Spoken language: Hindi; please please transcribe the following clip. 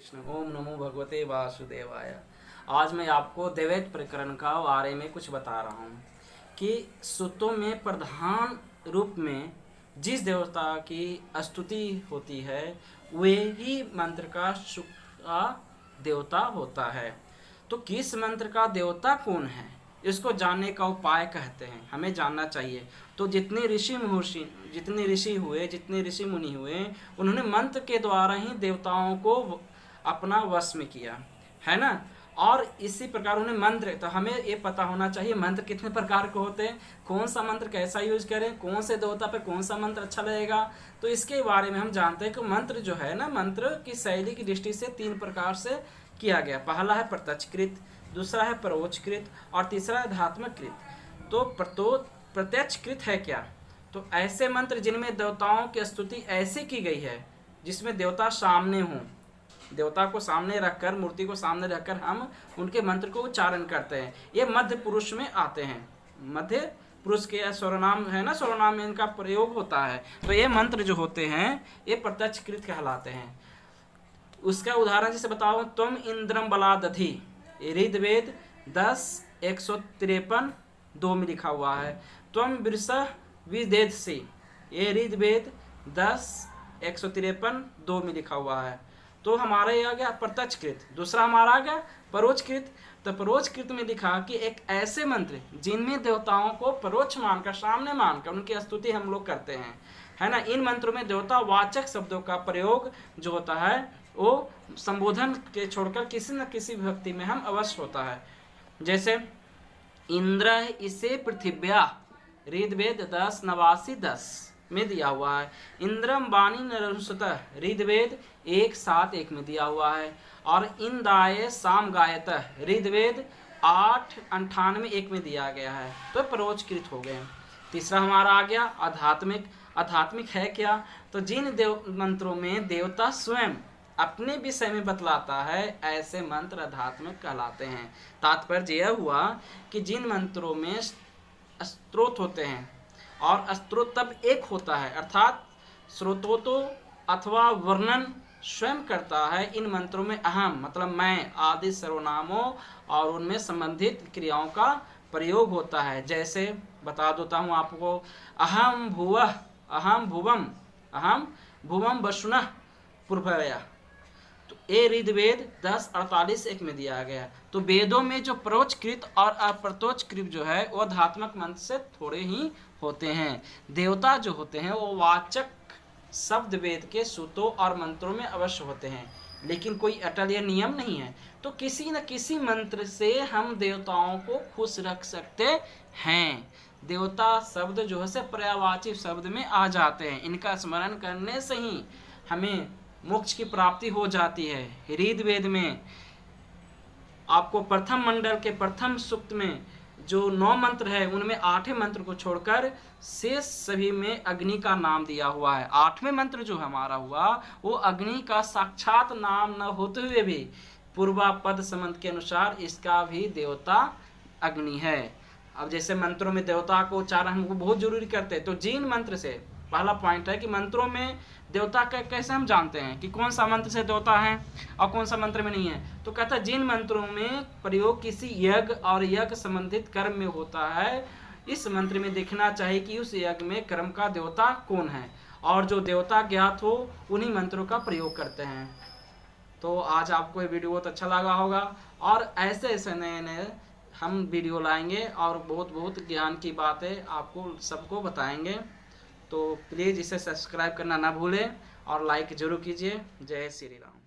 ओम नमो भगवते वासुदेवाय। आज मैं आपको दैवत प्रकरण का बारे में कुछ बता रहा हूँ कि सूत्रों में प्रधान रूप में जिस देवता की स्तुति होती है वे ही मंत्र का देवता होता है। तो किस मंत्र का देवता कौन है इसको जानने का उपाय कहते हैं, हमें जानना चाहिए। तो जितने ऋषि मुनि हुए उन्होंने मंत्र के द्वारा ही देवताओं को अपना वश में किया, है ना। और इसी प्रकार उन्हें मंत्र, तो हमें ये पता होना चाहिए मंत्र कितने प्रकार के होते हैं, कौन सा मंत्र कैसा यूज करें, कौन से देवता पे कौन सा मंत्र अच्छा लगेगा। तो इसके बारे में हम जानते हैं कि मंत्र जो है ना, मंत्र की शैली की दृष्टि से 3 प्रकार से किया गया। पहला है प्रत्यक्षकृत, दूसरा है परोक्षकृत और तीसरा है धात्मकृत। तो प्रत्यक्षकृत है क्या? तो ऐसे मंत्र जिनमें देवताओं की स्तुति ऐसे की गई है जिसमें देवता सामने हों, देवता को सामने रखकर, मूर्ति को सामने रखकर हम उनके मंत्र को उच्चारण करते हैं। ये मध्य पुरुष में आते हैं, मध्य पुरुष के सर्वनाम है ना, सर्वनाम में इनका प्रयोग होता है। तो ये मंत्र जो होते हैं ये प्रत्यक्षकृत कहलाते हैं। उसका उदाहरण जैसे बताओ, तुम इंद्रम बलादधि, ऋग्वेद 10:153 2 में लिखा हुआ है। तुम वृषः विदेधसि, ये ऋग्वेद 10:153 2 में लिखा हुआ है। तो हमारा ये आ गया प्रत्यक्षकृत। दूसरा हमारा आ गया परोक्षकृत। तो परोक्षकृत में लिखा कि एक ऐसे मंत्र जिनमें देवताओं को परोक्ष मानकर, सामने मानकर उनकी स्तुति हम लोग करते हैं, है ना। इन मंत्रों में देवता वाचक शब्दों का प्रयोग जो होता है वो संबोधन के छोड़कर किसी न किसी विभक्ति में हम अवश्य होता है। जैसे इंद्र इसे पृथिव्या, ऋग्वेद 10:89 में दिया हुआ है। इंद्रम वाणी नरुसतः, ऋग्वेद 1:7 में दिया हुआ है। और इंदाय साम गायतः, ऋग्वेद 8:98 में दिया गया है। तो परोक्षकृत हो गए। तीसरा हमारा आ गया आध्यात्मिक। आध्यात्मिक है क्या? तो जिन मंत्रों में देवता स्वयं अपने विषय में बतलाता है ऐसे मंत्र आध्यात्मिक कहलाते हैं। तात्पर्य यह हुआ कि जिन मंत्रों में स्त्रोत होते हैं, और स्त्रोत तब एक होता है अर्थात स्रोतो अथवा वर्णन स्वयं करता है। इन मंत्रों में अहम मतलब मैं आदि सर्वनामों और उनमें संबंधित क्रियाओं का प्रयोग होता है। जैसे बता देता हूँ आपको, अहम भुवः, अहम भुवम वसुनः पूर्वया। तो ये ऋग्वेद 10:48 में दिया गया। तो वेदों में जो परोक्षकृत और अप्रत्यक्षकृत जो है वो आध्यात्मिक मंत्र से थोड़े ही होते हैं। देवता जो होते हैं वो वाचक शब्द वेद के सूत्रों और मंत्रों में अवश्य होते हैं, लेकिन कोई अटल या नियम नहीं है। तो किसी न किसी मंत्र से हम देवताओं को खुश रख सकते हैं। देवता शब्द जो है से पर्यायवाची शब्द में आ जाते हैं। इनका स्मरण करने से ही हमें मोक्ष की प्राप्ति हो जाती है। ऋग्वेद में आपको प्रथम मंडल के प्रथम सूक्त में जो 9 मंत्र है उनमें 8वें मंत्र को छोड़कर शेष सभी में अग्नि का नाम दिया हुआ है। 8वें मंत्र जो हमारा हुआ वो अग्नि का साक्षात नाम न होते हुए भी पूर्वापद संबंध के अनुसार इसका भी देवता अग्नि है। अब जैसे मंत्रों में देवता को उच्चारण हमको बहुत जरूरी करते हैं। तो जिन मंत्र से, पहला पॉइंट है कि मंत्रों में देवता का कैसे हम जानते हैं कि कौन सा मंत्र से देवता है और कौन सा मंत्र में नहीं है। तो कहता है जिन मंत्रों में प्रयोग किसी यज्ञ और यज्ञ संबंधित कर्म में होता है, इस मंत्र में देखना चाहिए कि उस यज्ञ में कर्म का देवता कौन है, और जो देवता ज्ञात हो उन्हीं मंत्रों का प्रयोग करते हैं। तो आज आपको ये वीडियो बहुत अच्छा लगा होगा, और ऐसे ऐसे नए हम वीडियो लाएंगे और बहुत ज्ञान की बातें आपको सबको बताएंगे। तो प्लीज़ इसे सब्सक्राइब करना ना भूलें और लाइक जरूर कीजिए। जय श्री राम।